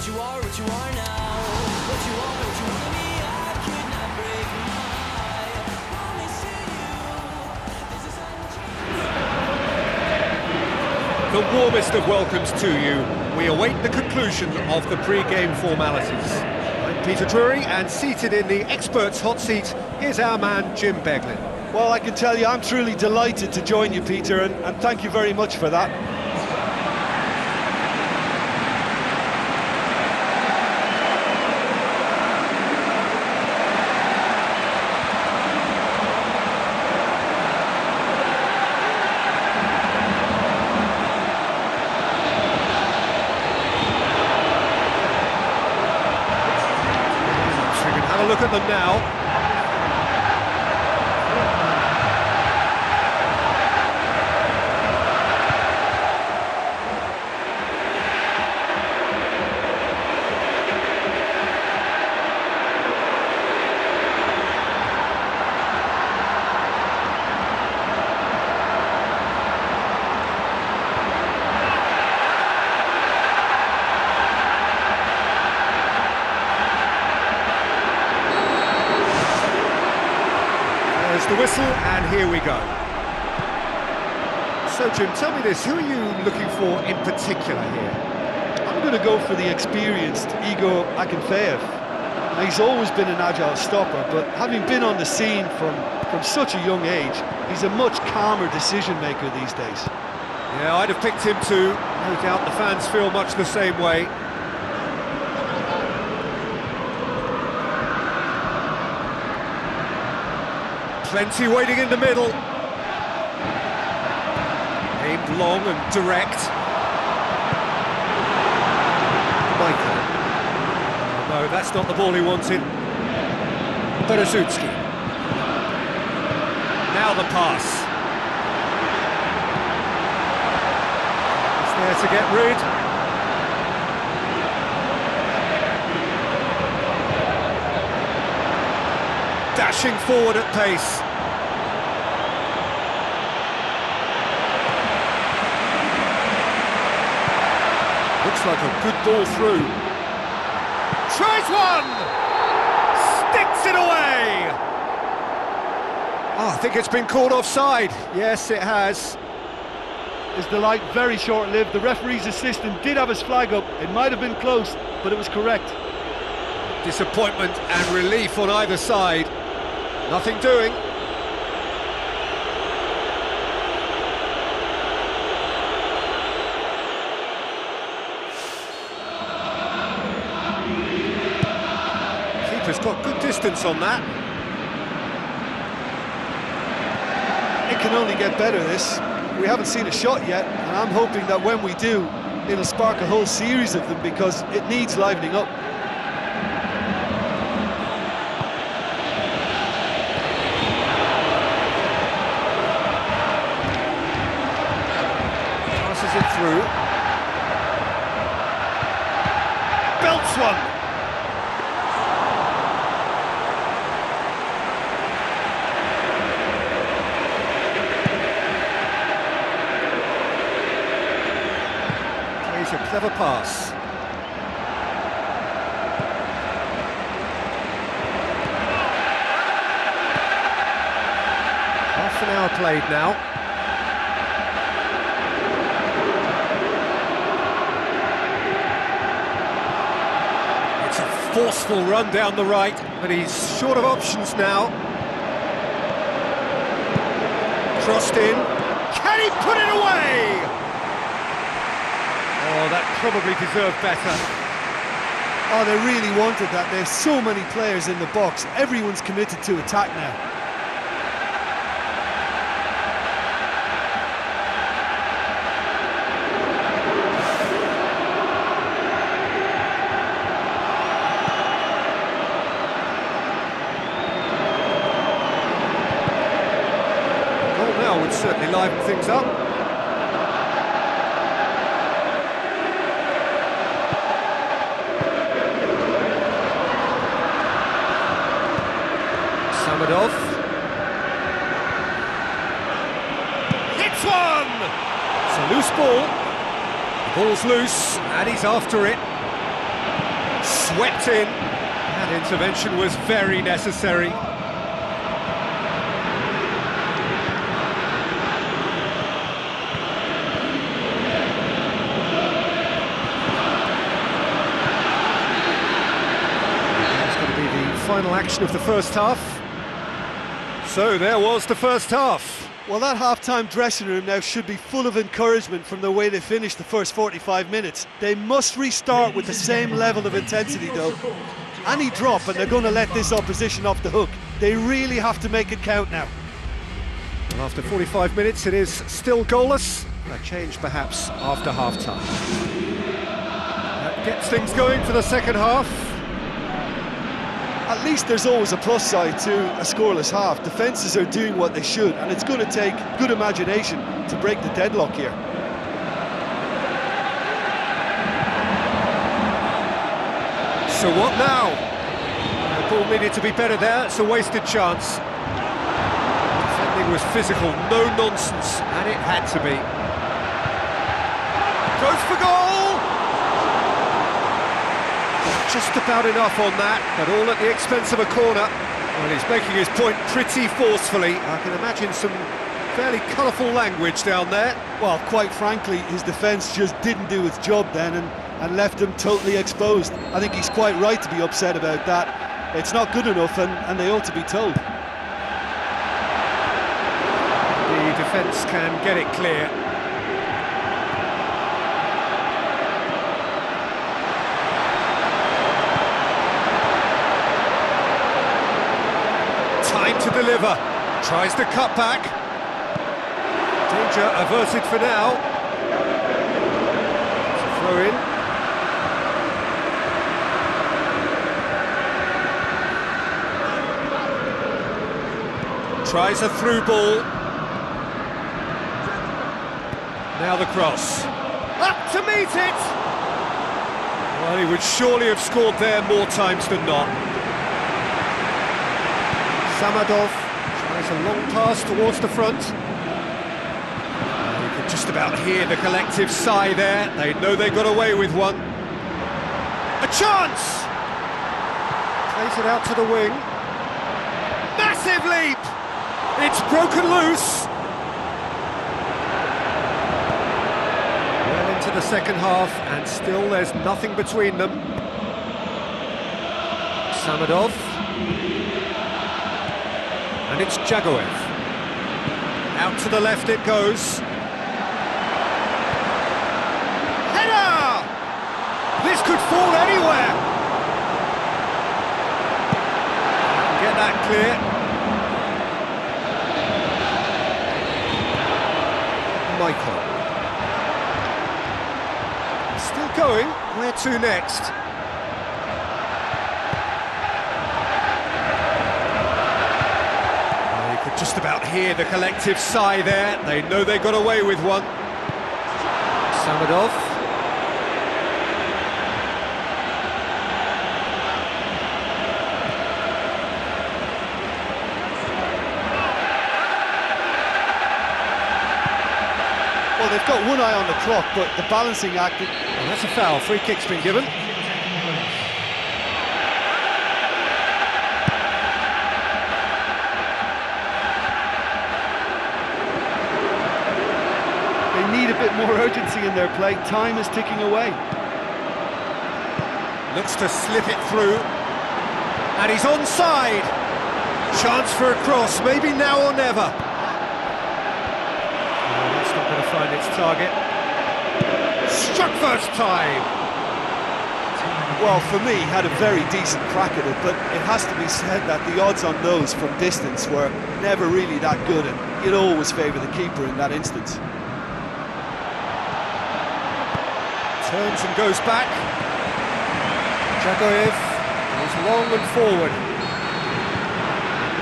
What you are now. What you want to me, I could not break my promise to you. This is unchanged. The warmest of welcomes to you. We await the conclusion of the pre-game formalities. I'm Peter Drury, and seated in the experts' hot seat is our man Jim Beglin. Well, I can tell you, I'm truly delighted to join you, Peter, and thank you very much for that. So we can have a look at them now. There's the whistle, and here we go. So, Jim, tell me this, who are you looking for in particular here? I'm going to go for the experienced Igor Akinfeev. Now, he's always been an agile stopper, but having been on the scene from such a young age, he's a much calmer decision-maker these days. Yeah, I'd have picked him too. No doubt the fans feel much the same way. Plenty waiting in the middle. Aimed long and direct. Michael. No, that's not the ball he wanted. Berezutski. Now the pass. He's there to get rid. Dashing forward at pace. Looks like a good ball through. Tries one! Sticks it away! Oh, I think it's been called offside. Yes, it has. Is the light very short-lived? The referee's assistant did have his flag up. It might have been close, but it was correct. Disappointment and relief on either side. Nothing doing. Keeper's got good distance on that. It can only get better, this. We haven't seen a shot yet, and I'm hoping that when we do, it'll spark a whole series of them because it needs livening up. Passes it through. Belts one. Plays a clever pass. Half an hour played now. Forceful run down the right, but he's short of options now. Crossed in. Can he put it away? Oh, that probably deserved better. Oh, they really wanted that. There's so many players in the box. Everyone's committed to attack now. Would certainly liven things up. Samedov hits one. It's a loose ball. The ball's loose, and he's after it. Swept in. That intervention was very necessary. That's going to be the final action of the first half. So there was the first half. Well, that half-time dressing room now should be full of encouragement from the way they finished the first 45 minutes. They must restart with the same level of intensity, though. Any drop and they're going to let this opposition off the hook. They really have to make it count now. Well, after 45 minutes, it is still goalless. A change, perhaps, after half-time. That gets things going for the second half. At least there's always a plus side to a scoreless half. Defences are doing what they should, and it's going to take good imagination to break the deadlock here. So what now? The ball needed to be better there, it's a wasted chance. Defending was physical, no nonsense, and it had to be. Goes for goal! Just about enough on that, but all at the expense of a corner. Well, he's making his point pretty forcefully. I can imagine some fairly colourful language down there. Well, quite frankly, his defence just didn't do its job then and left him totally exposed. I think he's quite right to be upset about that. It's not good enough, and they ought to be told. The defence can get it clear. Time to deliver. Tries to cut back. Danger averted for now. It's a throw in. Tries a through ball. Now the cross. Up to meet it! Well, he would surely have scored there more times than not. Samadov tries a long pass towards the front. You can just about hear the collective sigh there. They know they got away with one. A chance! Plays it out to the wing. Massive leap! It's broken loose! Well into the second half, and still there's nothing between them. Samadov. And it's Jagoev. Out to the left it goes. Header! This could fall anywhere! Get that clear. Michael. Still going. Where to next? Just about hear the collective sigh there. They know they got away with one. Samadov. Well, they've got one eye on the clock, but the balancing act... Well, that's a foul. Free kick's been given. Need a bit more urgency in their play. Time is ticking away. Looks to slip it through. And he's onside. Chance for a cross, maybe now or never. Oh, that's not going to find its target. Struck first time. Well, for me, had a very decent crack at it, but it has to be said that the odds on those from distance were never really that good, and you'd always favour the keeper in that instance. Turns and goes back. Jagoev goes long and forward.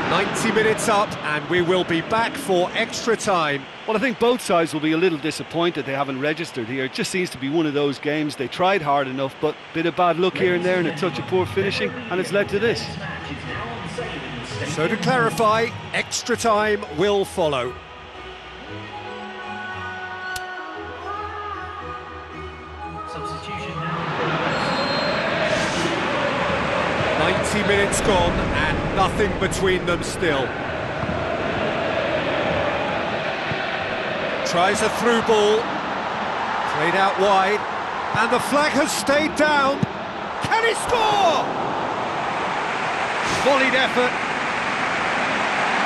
90 minutes up, and we will be back for extra time. Well, I think both sides will be a little disappointed they haven't registered here. It just seems to be one of those games. They tried hard enough, but a bit of bad luck here and there and a touch of poor finishing, and it's led to this. So to clarify, extra time will follow. 90 minutes gone and nothing between them still. Tries a through ball, played out wide, and the flag has stayed down. Can he score? Volleyed effort.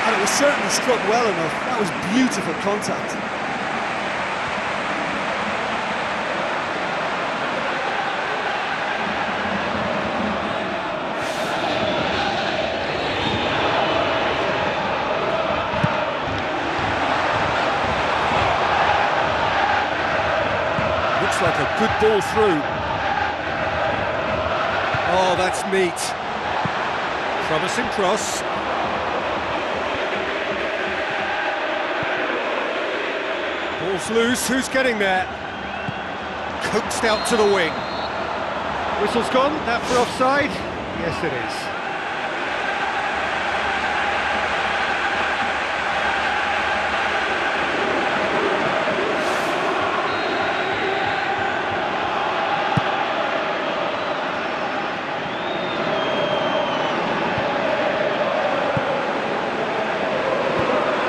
And it was certainly struck well enough. That was beautiful contact. Looks like a good ball through. Oh, that's neat. Promising cross. Ball's loose, who's getting there? Coaxed out to the wing. Whistle's gone, that for offside? Yes, it is.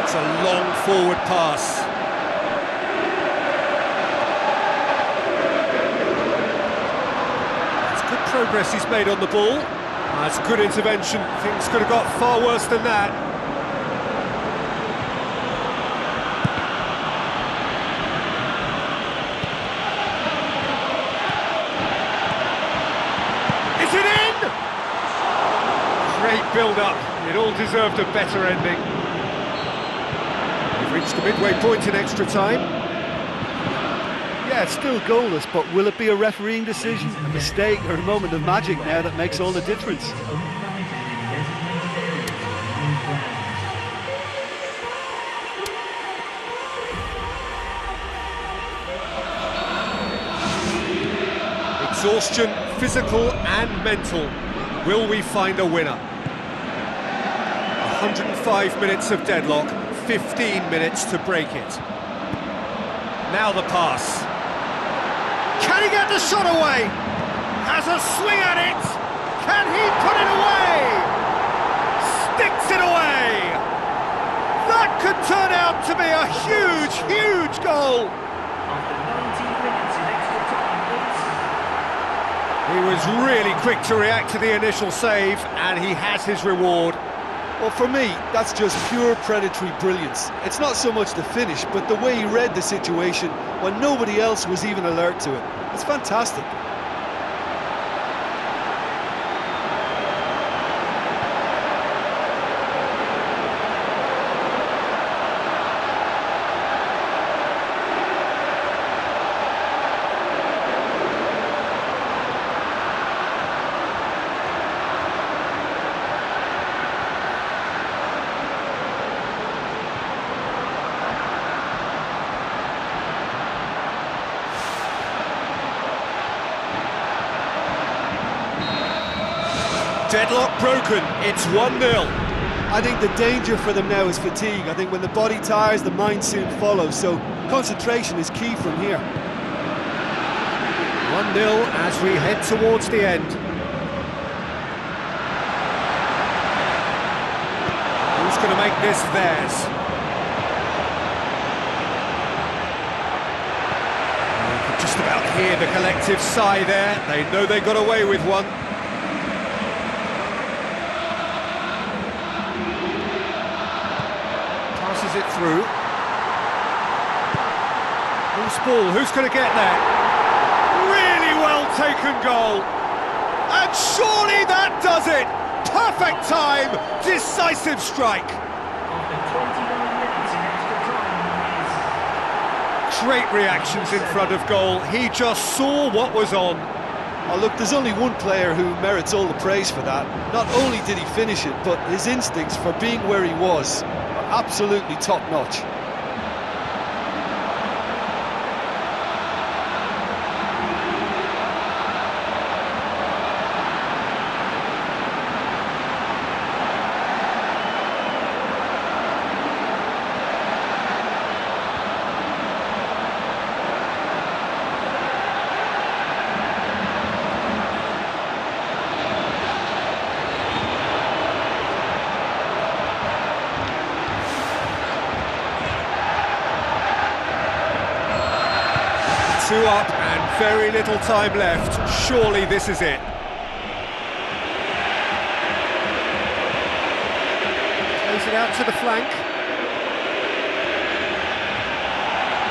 It's a long forward pass. Progress he's made on the ball. That's good intervention. Things could have got far worse than that. Is it in? Great build-up. It all deserved a better ending. We've reached the midway point in extra time. Yeah, it's still goalless, but will it be a refereeing decision, a mistake, or a moment of magic now that makes all the difference? Exhaustion, physical and mental. Will we find a winner? 105 minutes of deadlock, 15 minutes to break it. Now the pass. Can he get the shot away? Has a swing at it. Can he put it away? Sticks it away. That could turn out to be a huge, huge goal. After 19 minutes in extra time, He was really quick to react to the initial save, and he has his reward. Well, for me, that's just pure predatory brilliance. It's not so much the finish, but the way he read the situation when nobody else was even alert to it. It's fantastic. Deadlock broken, it's 1-0. I think the danger for them now is fatigue. I think when the body tires, the mind soon follows, so concentration is key from here. 1-0 as we head towards the end. Who's going to make this theirs? You could just about hear the collective sigh there. They know they got away with one. Passes it through. Loose ball, who's going to get there? Really well taken goal. And surely that does it. Perfect time, decisive strike. after 29 minutes in extra time, Great reactions in front of goal. He just saw what was on. Oh, look, there's only one player who merits all the praise for that. Not only did he finish it, but his instincts for being where he was are absolutely top-notch. 2 up and very little time left. Surely this is it. Plays it out to the flank.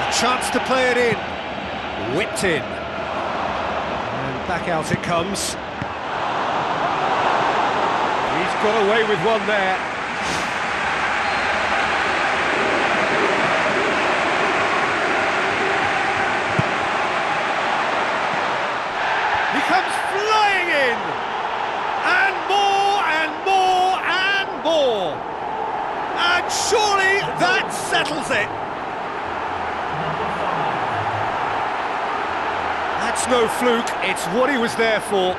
A chance to play it in. Whipped in. And back out it comes. He's got away with one there. He comes flying in! And more and more and more! And surely that settles it! That's no fluke, it's what he was there for.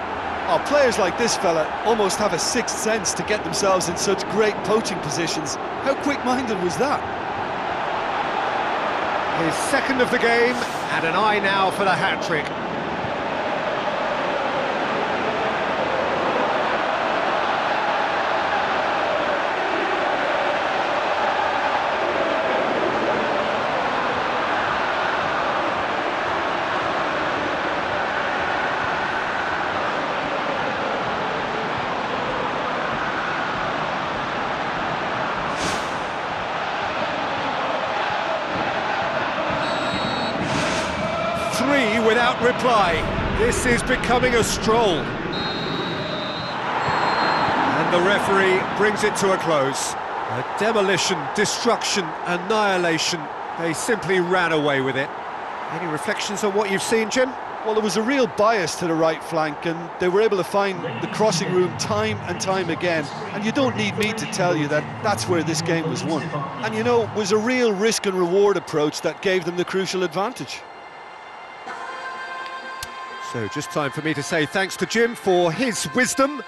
Oh, players like this fella almost have a sixth sense to get themselves in such great poaching positions. How quick-minded was that? His second of the game, and an eye now for the hat-trick. Three without reply. This is becoming a stroll. And the referee brings it to a close. A demolition, destruction, annihilation. They simply ran away with it. Any reflections on what you've seen, Jim? Well, there was a real bias to the right flank, and they were able to find the crossing room time and time again. And you don't need me to tell you that that's where this game was won. And you know, it was a real risk and reward approach that gave them the crucial advantage. So just time for me to say thanks to Jim for his wisdom.